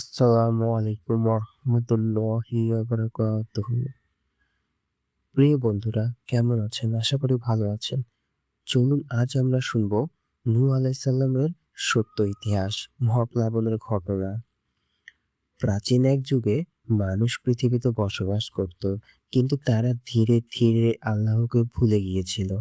আসসালামু আলাইকুম ওয়া রাহমাতুল্লাহি ওয়া বারাকাতুহু। প্রিয় বন্ধুরা, কেমন আছেন? আশা করি ভালো আছেন। চলুন আজ আমরা শুনবো নূহ আলাইহিস সালামের সত্য ইতিহাস, মহাপ্লাবনের ঘটনা। প্রাচীন এক যুগে মানুষ পৃথিবীতে বসবাস করত, কিন্তু তারা ধীরে ধীরে আল্লাহকে ভুলে গিয়েছিল।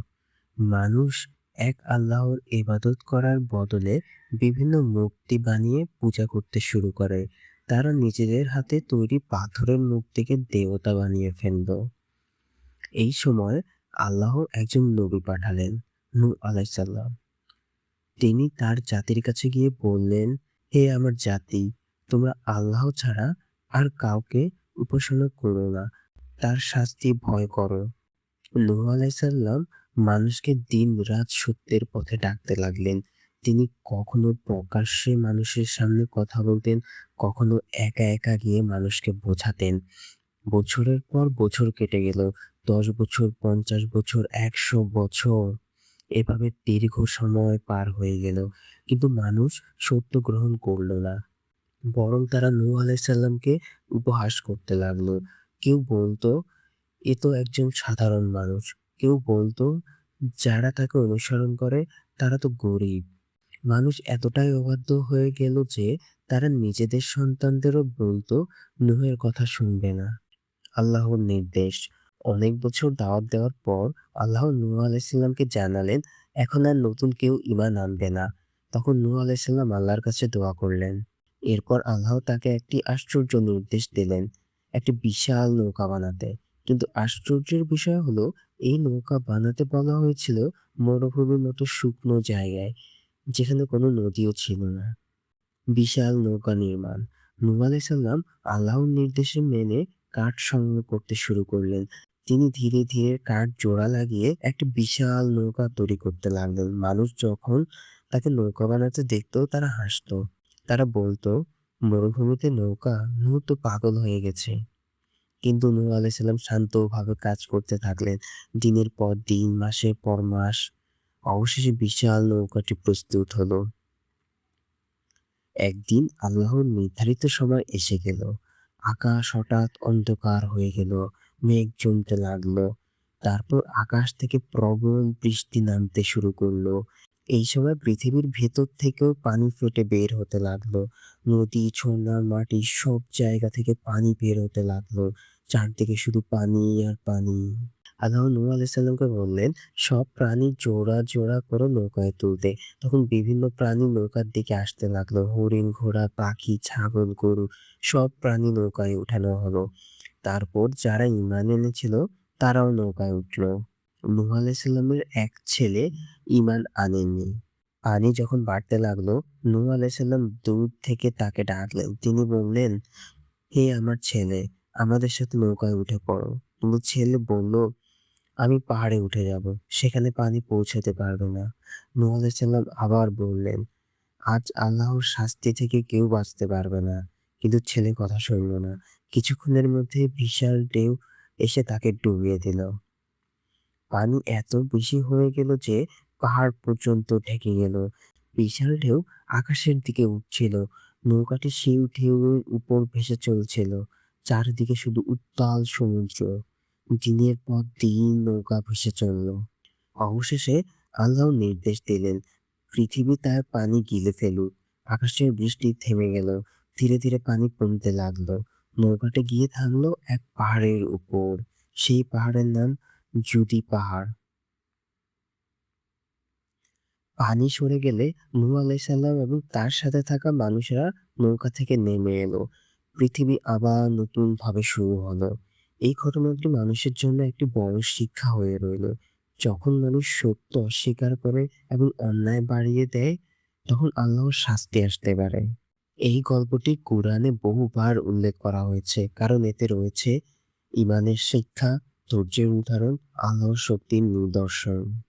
মানুষ এক আল্লাহর ইবাদত করার বদলে বিভিন্ন মূর্তি বানিয়ে পূজা করতে শুরু করে। তারা নিজেদের হাতে তৈরি পাথরের মূর্তিকে দেবতা বানিয়ে ফেলল। এই সময় আল্লাহ একজন নবী পাঠালেন, নূহ আলাইহিস সালাম। তিনি তার জাতির কাছে গিয়ে বললেন, হে আমার জাতি, তোমরা আল্লাহ ছাড়া আর কাউকে উপাসনা করো না, তার শাস্তি ভয় করো। নূহ আলাইহিস সালাম মানুষকে দিন-রাত সত্যের পথে ডাকতে লাগলেন। তিনি কখনো প্রকাশ্যে মানুষের সামনে কথা বলতেন, কখনো একা একা গিয়ে মানুষকে বোঝাতেন। বছরের পর বছর কেটে গেল। ১০ বছর, ৫০ বছর, ১০০ বছর। এভাবে দীর্ঘ সময় পার হয়ে গেল। কিন্তু মানুষ সত্য গ্রহণ করল না। বরং তারা নূহ আলাইহিস সালামকে উপহাস করতে লাগলো। কেউ বলতো, এ তো একজন সাধারণ মানুষ। কেউ বলতো, যারা তাকে অনুসরণ করে তারা তো গরিব। মানুষ এতটাই অবাধ্য হয়ে গেল যে তারা নিজেদের সন্তানদেরও বলতো নূহের কথা শুনবে না। আল্লাহর নির্দেশ। অনেক বছর দাওয়াত দেওয়ার পর আল্লাহ নূহ আলাইহিস সালামকে জানালেন, এখন আর নতুন কেউ ঈমান আনবে না। তখন নূহ আলাইহিস সালাম আল্লাহর কাছে দোয়া করলেন। এরপর আল্লাহ তাকে একটি আশ্চর্য নির্দেশ দিলেন, একটি বিশাল নৌকা বানাতে। কিন্তু আশ্চর্যের বিষয় হলো, এই নৌকা বানাতে বলা হয়েছিল মরুভূমির মতো শুকনো জায়গায়, যেখানে কোনো নদীও ছিল না। বিশাল নৌকা নির্মাণ। নূহ আলাইহিস সালাম আল্লাহর নির্দেশে মেনে কাঠ সংগ্রহ করতে শুরু করলেন। তিনি ধীরে ধীরে কাঠ জোড়া লাগিয়ে একটি বিশাল নৌকা তৈরি করতে লাগলেন। মানুষ যখন তাকে নৌকা বানাতে দেখতো তারা হাসতো। তারা বলতো, মরুভূমিতে নৌকা, নূহ তো পাগল হয়ে গেছে। কিন্তু নূহ আলাইহিস সালাম শান্তভাবে কাজ করতে থাকলেন। দিনের পর দিন, মাসের পর মাস। অবশেষে বিশাল নৌকাটি প্রস্তুত হলো। একদিন আল্লাহর নির্ধারিত সময় এসে গেল। আকাশ হঠাৎ অন্ধকার হয়ে গেল, মেঘ জমতে লাগলো। তারপর আকাশ থেকে প্রবল বৃষ্টি নামতে শুরু করলো। এই সময় পৃথিবীর ভেতর থেকেও পানি ফেটে বের হতে লাগলো। নদী, ঝর্ণা, মাটি সব জায়গা থেকে পানি বের হতে লাগলো। চারদিকে শুধু পানি আর পানি। আল্লাহ নূহ আলাইহিস সালামকে বললেন, সব প্রাণী জোড়া জোড়া করে নৌকায় তুলতে। তখন বিভিন্ন প্রাণী নৌকার দিকে আসতে লাগলো। হরিণ, ঘোড়া, পাখি, ছাগল, গরু সব প্রাণী নৌকায় উঠানো হলো। তারপর যারা ঈমান এনেছিল তারাও নৌকায় উঠল। নূহ আলাইহিস সালামের এক ছেলে ঈমান আনেননি। পানি যখন বাড়তে লাগলো, নূহ আলাইহিস সালাম দূর থেকে তাকে ডাকলেন। তিনি বললেন, হে আমার ছেলে, আমাদের সাথে নৌকায় উঠে পড়ো। কিন্তু ছেলে বলল, আমি পাহাড়ে উঠে যাব, সেখানে পানি পৌঁছাতে পারবে না। নূহ আলাইহিস সালাম আবার বললেন, আজ আল্লাহর শাস্তি থেকে কেউ বাঁচতে পারবে না। কিন্তু ছেলে কথা শুনল না। কিছুক্ষণের মধ্যে বিশাল ঢেউ এসে তাকে ডুবিয়ে দিল। পানি এত বেশি হয়ে গেল যে পাহাড় পর্যন্ত ঢেকে গেল। বিশাল ঢেউ আকাশের দিকে উঠছিল। নৌকাটি সেই ঢেউয়ের উপর ভেসে চলছিল। চারিদিকে শুধু উত্তাল সমুদ্র। দিনের পর দিন নৌকা ভেসে চলল। অবশেষে আল্লাহ নির্দেশ দিলেন, পৃথিবী তার পানি গিলে ফেলুক। আকাশের বৃষ্টি থেমে গেল। ধীরে ধীরে পানি কমতে লাগলো। নৌকাটা গিয়ে থামলো এক পাহাড়ের উপর। সেই পাহাড়ের নাম জুদি পাহাড়। পানি সরে গেলে নূহ আলাইহিস সালাম এবং তার সাথে থাকা মানুষেরা নৌকা থেকে নেমে এলো। পৃথিবী আবার নতুন ভাবে শুরু হলো। এই ঘটনাটি মানুষের জন্য একটি বড় শিক্ষা হয়ে রইল। যখন মানুষ সত্য অস্বীকার করে এবং অন্যায় বাড়িয়ে দেয়, তখন আল্লাহর শাস্তি আসতে পারে। এই গল্পটি কুরআনে বহুবার উল্লেখ করা হয়েছে, কারণ এতে রয়েছে ঈমানের শিক্ষা, ধৈর্যের উদাহরণ, আল্লাহর শক্তির নিদর্শন।